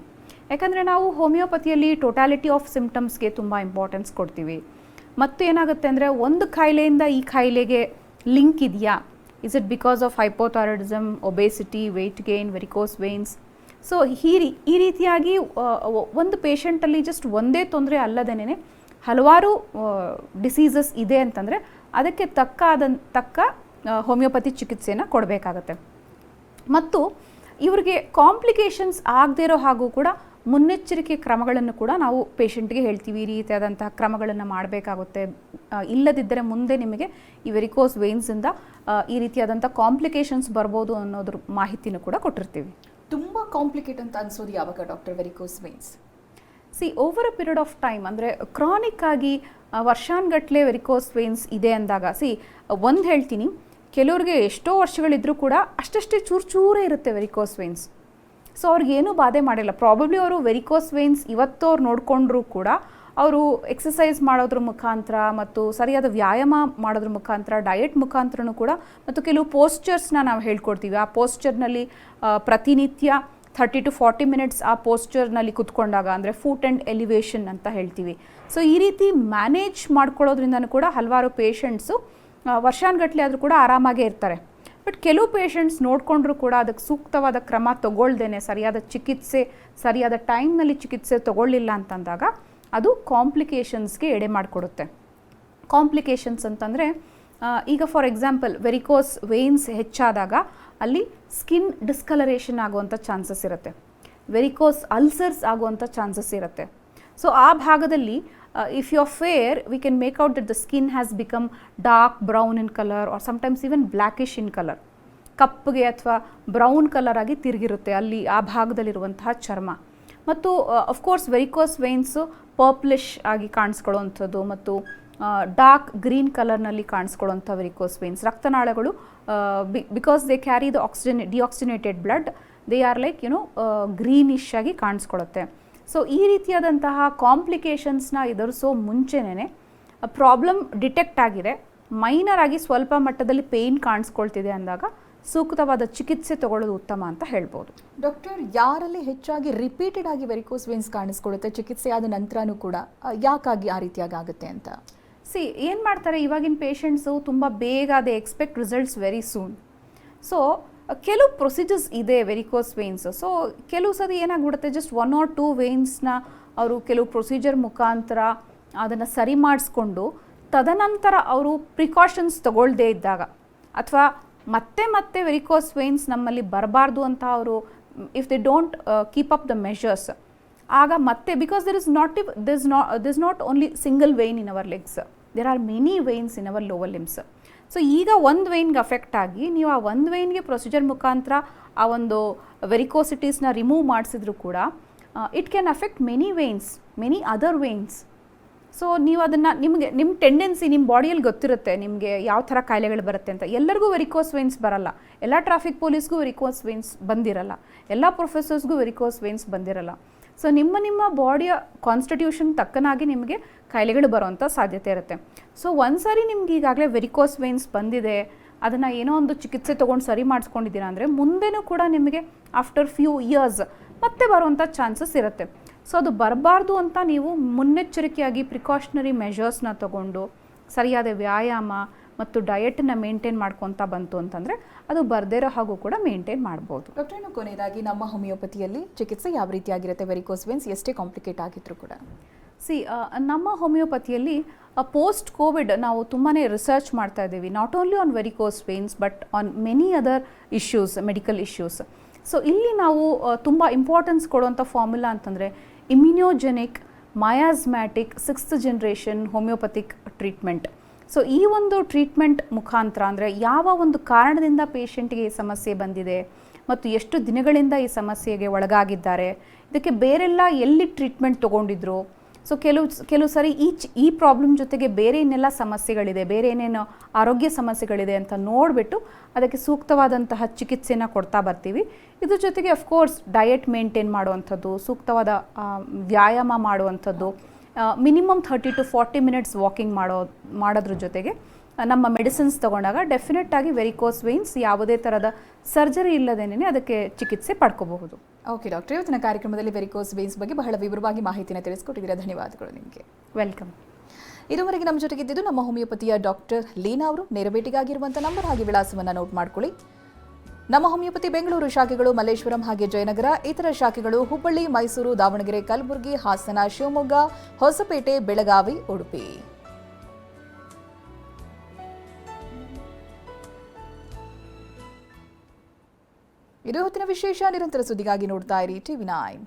ಯಾಕಂದರೆ ನಾವು ಹೋಮಿಯೋಪತಿಯಲ್ಲಿ ಟೋಟಾಲಿಟಿ ಆಫ್ ಸಿಮ್ಟಮ್ಸ್ಗೆ ತುಂಬ ಇಂಪಾರ್ಟೆನ್ಸ್ ಕೊಡ್ತೀವಿ. ಮತ್ತು ಏನಾಗುತ್ತೆ ಅಂದರೆ ಒಂದು ಕಾಯಿಲೆಯಿಂದ ಈ ಕಾಯಿಲೆಗೆ ಲಿಂಕ್ ಇದೆಯಾ, is it because of hypothyroidism, obesity, weight gain, varicose veins? So ಈ ರೀತಿಯಾಗಿ ಒಂದು ಪೇಷಂಟಲ್ಲಿ ಜಸ್ಟ್ ಒಂದೇ ತೊಂದರೆ ಅಲ್ಲದೇನೆ ಹಲವಾರು ಡಿಸೀಸಸ್ ಇದೆ ಅಂತಂದರೆ ಅದಕ್ಕೆ ತಕ್ಕ ಹೋಮಿಯೋಪತಿ ಚಿಕಿತ್ಸೆಯನ್ನು ಕೊಡಬೇಕಾಗತ್ತೆ. ಮತ್ತು ಇವರಿಗೆ ಕಾಂಪ್ಲಿಕೇಶನ್ಸ್ ಆಗದೇ ಇರೋ ಹಾಗೂ ಕೂಡ ಮುನ್ನೆಚ್ಚರಿಕೆ ಕ್ರಮಗಳನ್ನು ಕೂಡ ನಾವು ಪೇಷಂಟ್ಗೆ ಹೇಳ್ತೀವಿ. ಈ ರೀತಿಯಾದಂತಹ ಕ್ರಮಗಳನ್ನು ಮಾಡಬೇಕಾಗುತ್ತೆ, ಇಲ್ಲದಿದ್ದರೆ ಮುಂದೆ ನಿಮಗೆ ಈ ವೆರಿಕೋಸ್ ವೇನ್ಸಿಂದ ಈ ರೀತಿಯಾದಂಥ ಕಾಂಪ್ಲಿಕೇಶನ್ಸ್ ಬರ್ಬೋದು ಅನ್ನೋದ್ರ ಮಾಹಿತಿನೂ ಕೂಡ ಕೊಟ್ಟಿರ್ತೀವಿ. ತುಂಬ ಕಾಂಪ್ಲಿಕೇಟ್ ಅಂತ ಅನ್ಸೋದು ಯಾವಾಗ doctor varicose veins? Over a period of time, ಅಂದರೆ ಕ್ರಾನಿಕ್ ಆಗಿ ವರ್ಷಾನುಗಟ್ಟಲೆ ವೆರಿಕೋಸ್ ವೇನ್ಸ್ ಇದೆ ಅಂದಾಗ ಒಂದು ಹೇಳ್ತೀನಿ, ಕೆಲವ್ರಿಗೆ ಎಷ್ಟೋ ವರ್ಷಗಳಿದ್ರೂ ಕೂಡ ಅಷ್ಟೇ ಚೂರೇ ಇರುತ್ತೆ ವೆರಿಕೋಸ್ ವೇನ್ಸ್. ಸೊ ಅವ್ರಿಗೇನೂ ಬಾಧೆ ಮಾಡಿಲ್ಲ. ಪ್ರಾಬಬ್ಲಿ ಅವರು ವೆರಿಕೋಸ್ ವೇನ್ಸ್ ಇವತ್ತು ಅವ್ರು ನೋಡಿಕೊಂಡ್ರೂ ಕೂಡ ಅವರು ಎಕ್ಸಸೈಸ್ ಮಾಡೋದ್ರ ಮುಖಾಂತರ ಮತ್ತು ಸರಿಯಾದ ವ್ಯಾಯಾಮ ಮಾಡೋದ್ರ ಮುಖಾಂತರ, ಡಯಟ್ ಮುಖಾಂತರನೂ ಕೂಡ, ಮತ್ತು ಕೆಲವು ಪೋಸ್ಚರ್ಸ್ನ ನಾವು ಹೇಳ್ಕೊಡ್ತೀವಿ. ಆ ಪೋಸ್ಚರ್ನಲ್ಲಿ ಪ್ರತಿನಿತ್ಯ 30 to 40 ಮಿನಿಟ್ಸ್ ಆ ಪೋಸ್ಚರ್ನಲ್ಲಿ ಕುತ್ಕೊಂಡಾಗ, ಅಂದರೆ ಫೂಟ್ ಆ್ಯಂಡ್ ಎಲಿವೇಷನ್ ಅಂತ ಹೇಳ್ತೀವಿ. ಸೊ ಈ ರೀತಿ ಮ್ಯಾನೇಜ್ ಮಾಡ್ಕೊಳ್ಳೋದ್ರಿಂದನೂ ಕೂಡ ಹಲವಾರು ಪೇಷಂಟ್ಸು ವರ್ಷಾನುಗಟ್ಟಲೆ ಆದರೂ ಕೂಡ ಆರಾಮಾಗೇ ಇರ್ತಾರೆ. ಬಟ್ ಕೆಲವು ಪೇಷಂಟ್ಸ್ ನೋಡಿಕೊಂಡ್ರೂ ಕೂಡ ಅದಕ್ಕೆ ಸೂಕ್ತವಾದ ಕ್ರಮ ತಗೊಳ್ದೇನೆ, ಸರಿಯಾದ ಚಿಕಿತ್ಸೆ ಸರಿಯಾದ ಟೈಮ್ನಲ್ಲಿ ಚಿಕಿತ್ಸೆ ತಗೊಳ್ಳಿಲ್ಲ ಅಂತಂದಾಗ ಅದು ಕಾಂಪ್ಲಿಕೇಶನ್ಸ್ಗೆ ಎಡೆ ಮಾಡಿಕೊಡುತ್ತೆ. ಕಾಂಪ್ಲಿಕೇಶನ್ಸ್ ಅಂತಂದರೆ ಈಗ ಫಾರ್ ಎಕ್ಸಾಂಪಲ್ ವೆರಿಕೋಸ್ ವೇನ್ಸ್ ಹೆಚ್ಚಾದಾಗ ಅಲ್ಲಿ ಸ್ಕಿನ್ ಡಿಸ್ಕಲರೇಷನ್ ಆಗುವಂಥ ಚಾನ್ಸಸ್ ಇರುತ್ತೆ, ವೆರಿಕೋಸ್ ಅಲ್ಸರ್ಸ್ ಆಗುವಂಥ ಚಾನ್ಸಸ್ ಇರುತ್ತೆ. ಸೊ ಆ ಭಾಗದಲ್ಲಿ if you are fair, we can make out that the skin has become dark brown in color or sometimes even blackish in color. ಕಪ್ಪಗೆ ಅಥವಾ brown colour ಆಗಿ ತಿರುಗಿರುತ್ತೆ ಅಲ್ಲಿ ಆ ಭಾಗದಲ್ಲಿರುವಂತಹ ಚರ್ಮ. ಮತ್ತು ಅಫ್ಕೋರ್ಸ್ ವೆರಿಕೋಸ್ ವೇನ್ಸು ಪರ್ಪ್ಲಿಶ್ ಆಗಿ ಕಾಣಿಸ್ಕೊಳ್ಳುವಂಥದ್ದು ಮತ್ತು ಡಾರ್ಕ್ ಗ್ರೀನ್ ಕಲರ್ನಲ್ಲಿ ಕಾಣಿಸ್ಕೊಳ್ಳುವಂಥ ವೆರಿಕೋಸ್ ವೇನ್ಸ್. ರಕ್ತನಾಳಗಳು because they carry the deoxygenated blood, they are like greenish ಆಗಿ ಕಾಣಿಸ್ಕೊಳ್ಳುತ್ತೆ. ಸೊ ಈ ರೀತಿಯಾದಂತಹ ಕಾಂಪ್ಲಿಕೇಶನ್ಸ್ನ ಎದುರಿಸೋ ಮುಂಚೆನೇ ಪ್ರಾಬ್ಲಮ್ ಡಿಟೆಕ್ಟ್ ಆಗಿದೆ, ಮೈನರ್ ಆಗಿ ಸ್ವಲ್ಪ ಮಟ್ಟದಲ್ಲಿ ಪೇಯ್ನ್ ಕಾಣಿಸ್ಕೊಳ್ತಿದೆ ಅಂದಾಗ ಸೂಕ್ತವಾದ ಚಿಕಿತ್ಸೆ ತಗೊಳ್ಳೋದು ಉತ್ತಮ ಅಂತ ಹೇಳ್ಬೋದು. ಡಾಕ್ಟರ್, ಯಾರಲ್ಲಿ ಹೆಚ್ಚಾಗಿ ರಿಪೀಟೆಡ್ ಆಗಿ ವೆರಿಕೋಸ್ ವೇನ್ಸ್ ಕಾಣಿಸ್ಕೊಳ್ಳುತ್ತೆ ಚಿಕಿತ್ಸೆ ಆದ ನಂತರನೂ ಕೂಡ, ಯಾಕಾಗಿ ಆ ರೀತಿಯಾಗಿ ಆಗುತ್ತೆ ಅಂತ? ಏನು ಮಾಡ್ತಾರೆ ಇವಾಗಿನ ಪೇಷಂಟ್ಸು, ತುಂಬ ಬೇಗ they expect results very soon. So ಕೆಲವು ಪ್ರೊಸೀಜರ್ಸ್ ಇದೆ ವೆರಿಕೋಸ್ ವೇನ್ಸ್. ಸೊ ಕೆಲವು ಸರಿ ಏನಾಗ್ಬಿಡುತ್ತೆ, ಜಸ್ಟ್ 1 or 2 ವೇನ್ಸ್ನ ಅವರು ಕೆಲವು ಪ್ರೊಸೀಜರ್ ಮುಖಾಂತರ ಅದನ್ನು ಸರಿ ಮಾಡಿಸ್ಕೊಂಡು ತದನಂತರ ಅವರು ಪ್ರಿಕಾಷನ್ಸ್ ತಗೊಳ್ಳದೇ ಇದ್ದಾಗ, ಅಥವಾ ಮತ್ತೆ ವೆರಿಕೋಸ್ ವೇನ್ಸ್ ನಮ್ಮಲ್ಲಿ ಬರಬಾರ್ದು ಅಂತ ಅವರು if they don't keep up the measures, ಆಗ ಮತ್ತೆ because this not only single vein in our legs, there are many veins in our lower limbs. So ಈಗ ಒಂದು ವೇನ್ಗೆ ಅಫೆಕ್ಟ್ ಆಗಿ ನೀವು ಆ ಒಂದು ವೇನ್ಗೆ ಪ್ರೊಸೀಜರ್ ಮುಖಾಂತರ ಆ ಒಂದು ವೆರಿಕೋಸಿಟೀಸ್ನ ರಿಮೂವ್ ಮಾಡಿಸಿದ್ರು ಕೂಡ it can affect many veins, many other veins. So ನೀವು ಅದನ್ನು ನಿಮ್ಮ ಟೆಂಡೆನ್ಸಿ ನಿಮ್ಮ ಬಾಡಿಯಲ್ಲಿ ಗೊತ್ತಿರುತ್ತೆ ನಿಮಗೆ ಯಾವ ಥರ ಕಾಯಿಲೆಗಳು ಬರುತ್ತೆ ಅಂತ. ಎಲ್ಲರಿಗೂ ವೆರಿಕೋಸ್ ವೇನ್ಸ್ ಬರಲ್ಲ, ಎಲ್ಲ ಟ್ರಾಫಿಕ್ ಪೊಲೀಸ್ಗೂ ವೆರಿಕೋಸ್ ವೇನ್ಸ್ ಬಂದಿರಲ್ಲ, ಎಲ್ಲ ಪ್ರೊಫೆಸರ್ಸ್ಗೂ ವೆರಿಕೋಸ್ ವೇನ್ಸ್ ಬಂದಿರಲ್ಲ. ಸೊ ನಿಮ್ಮ ಬಾಡಿಯ ಕಾನ್ಸ್ಟಿಟ್ಯೂಷನ್ ತಕ್ಕನಾಗಿ ನಿಮಗೆ ಕಾಯಿಲೆಗಳು ಬರೋವಂಥ ಸಾಧ್ಯತೆ ಇರುತ್ತೆ. ಸೊ ಒಂದು ಸಾರಿ ನಿಮ್ಗೆ ಈಗಾಗಲೇ ವೆರಿಕೋಸ್ ವೇನ್ಸ್ ಬಂದಿದೆ, ಅದನ್ನು ಏನೋ ಒಂದು ಚಿಕಿತ್ಸೆ ತೊಗೊಂಡು ಸರಿ ಮಾಡಿಸ್ಕೊಂಡಿದ್ದೀರಾ ಅಂದರೆ ಮುಂದೆನೂ ಕೂಡ ನಿಮಗೆ ಆಫ್ಟರ್ ಫ್ಯೂ ಇಯರ್ಸ್ ಮತ್ತೆ ಬರುವಂಥ ಚಾನ್ಸಸ್ ಇರುತ್ತೆ. ಸೊ ಅದು ಬರಬಾರ್ದು ಅಂತ ನೀವು ಮುನ್ನೆಚ್ಚರಿಕೆಯಾಗಿ ಪ್ರಿಕಾಷನರಿ ಮೆಷರ್ಸ್ನ ತಗೊಂಡು ಸರಿಯಾದ ವ್ಯಾಯಾಮ ಮತ್ತು ಡಯಟನ್ನು ಮೇಂಟೈನ್ ಮಾಡ್ಕೊತಾ ಬಂತು ಅಂತಂದರೆ ಅದು ಬರದೇ ಇರೋ ಹಾಗೂ ಕೂಡ ಮೇಂಟೈನ್ ಮಾಡ್ಬೋದು. ಡಾಕ್ಟರ್, ಇನ್ನು ಕೊನೆಯದಾಗಿ ನಮ್ಮ ಹೋಮಿಯೋಪತಿಯಲ್ಲಿ ಚಿಕಿತ್ಸೆ ಯಾವ ರೀತಿಯಾಗಿರುತ್ತೆ ವೆರಿಕೋಸ್ ವೇನ್ಸ್ ಎಷ್ಟೇ ಕಾಂಪ್ಲಿಕೇಟ್ ಆಗಿದ್ರು ಕೂಡ? ನಮ್ಮ ಹೋಮಿಯೋಪತಿಯಲ್ಲಿ ಪೋಸ್ಟ್ ಕೋವಿಡ್ ನಾವು ತುಂಬಾ ರಿಸರ್ಚ್ ಮಾಡ್ತಾ ಇದ್ದೀವಿ, not only on varicose veins but on many other issues, medical issues. So ಇಲ್ಲಿ ನಾವು ತುಂಬ ಇಂಪಾರ್ಟೆನ್ಸ್ ಕೊಡುವಂಥ ಫಾರ್ಮುಲಾ ಅಂತಂದರೆ ಇಮ್ಯುನೋಜೆನಿಕ್ ಮಯಾಸ್ಮ್ಯಾಟಿಕ್ 6th generation homeopathic treatment. So ಈ ಒಂದು ಟ್ರೀಟ್ಮೆಂಟ್ ಮುಖಾಂತರ ಅಂದರೆ ಯಾವ ಒಂದು ಕಾರಣದಿಂದ ಪೇಷಂಟ್ಗೆ ಈ ಸಮಸ್ಯೆ ಬಂದಿದೆ ಮತ್ತು ಎಷ್ಟು ದಿನಗಳಿಂದ ಈ ಸಮಸ್ಯೆಗೆ ಒಳಗಾಗಿದ್ದಾರೆ, ಇದಕ್ಕೆ ಬೇರೆಲ್ಲ ಎಲ್ಲಿ ಟ್ರೀಟ್ಮೆಂಟ್ ತೊಗೊಂಡಿದ್ರು, ಸೊ ಕೆಲವು ಸರಿ ಈ ಪ್ರಾಬ್ಲಮ್ ಜೊತೆಗೆ ಬೇರೆ ಏನೆಲ್ಲ ಸಮಸ್ಯೆಗಳಿದೆ, ಬೇರೆ ಏನೇನು ಆರೋಗ್ಯ ಸಮಸ್ಯೆಗಳಿದೆ ಅಂತ ನೋಡಿಬಿಟ್ಟು ಅದಕ್ಕೆ ಸೂಕ್ತವಾದಂತಹ ಚಿಕಿತ್ಸೆನ ಕೊಡ್ತಾ ಬರ್ತೀವಿ. ಇದ್ರ ಜೊತೆಗೆ ಅಫ್ಕೋರ್ಸ್ ಡಯಟ್ ಮೇಂಟೈನ್ ಮಾಡುವಂಥದ್ದು, ಸೂಕ್ತವಾದ ವ್ಯಾಯಾಮ ಮಾಡುವಂಥದ್ದು, ಮಿನಿಮಮ್ 30 to 40 ಮಿನಿಟ್ಸ್ ವಾಕಿಂಗ್ ಮಾಡೋದ್ರ ಜೊತೆಗೆ ನಮ್ಮ ಮೆಡಿಸಿನ್ಸ್ ತೊಗೊಂಡಾಗ ಡೆಫಿನೆಟ್ ಆಗಿ ವೆರಿಕೋಸ್ ವೇನ್ಸ್ ಯಾವುದೇ ಥರದ ಸರ್ಜರಿ ಇಲ್ಲದೇನೆ ಅದಕ್ಕೆ ಚಿಕಿತ್ಸೆ ಪಡ್ಕೋಬಹುದು. ಓಕೆ ಡಾಕ್ಟರ್, ಇವತ್ತಿನ ಕಾರ್ಯಕ್ರಮದಲ್ಲಿ ವೆರಿಕೋಸ್ ವೇನ್ಸ್ ಬಗ್ಗೆ ಬಹಳ ವಿವರವಾಗಿ ಮಾಹಿತಿನ ತಿಳಿಸ್ಕೊಟ್ಟಿದ್ದೀರಾ, ಧನ್ಯವಾದಗಳು ನಿಮಗೆ. ವೆಲ್ಕಮ್. ಇದುವರೆಗೆ ನಮ್ಮ ಜೊತೆಗಿದ್ದು ನಮ್ಮ ಹೋಮಿಯೋಪತಿಯ ಡಾಕ್ಟರ್ ಲೀನಾ ಅವರು. ನೇರ ಭೇಟಿಗಾಗಿರುವಂಥ ನಂಬರ್ ಹಾಗೆ ವಿಳಾಸವನ್ನು ನೋಟ್ ಮಾಡ್ಕೊಳ್ಳಿ. ನಮ್ಮ ಹೋಮಿಯೋಪತಿ ಬೆಂಗಳೂರು ಶಾಖೆಗಳು ಮಲ್ಲೇಶ್ವರಂ ಹಾಗೆ ಜಯನಗರ, ಇತರ ಶಾಖೆಗಳು ಹುಬ್ಬಳ್ಳಿ, ಮೈಸೂರು, ದಾವಣಗೆರೆ, ಕಲಬುರಗಿ, ಹಾಸನ, ಶಿವಮೊಗ್ಗ, ಹೊಸಪೇಟೆ, ಬೆಳಗಾವಿ, ಉಡುಪಿ. ಇದು ಹೊತ್ತಿನ ವಿಶೇಷ. ನಿರಂತರ ಸುದ್ದಿಗಾಗಿ ನೋಡ್ತಾ ಇರಿ TV9.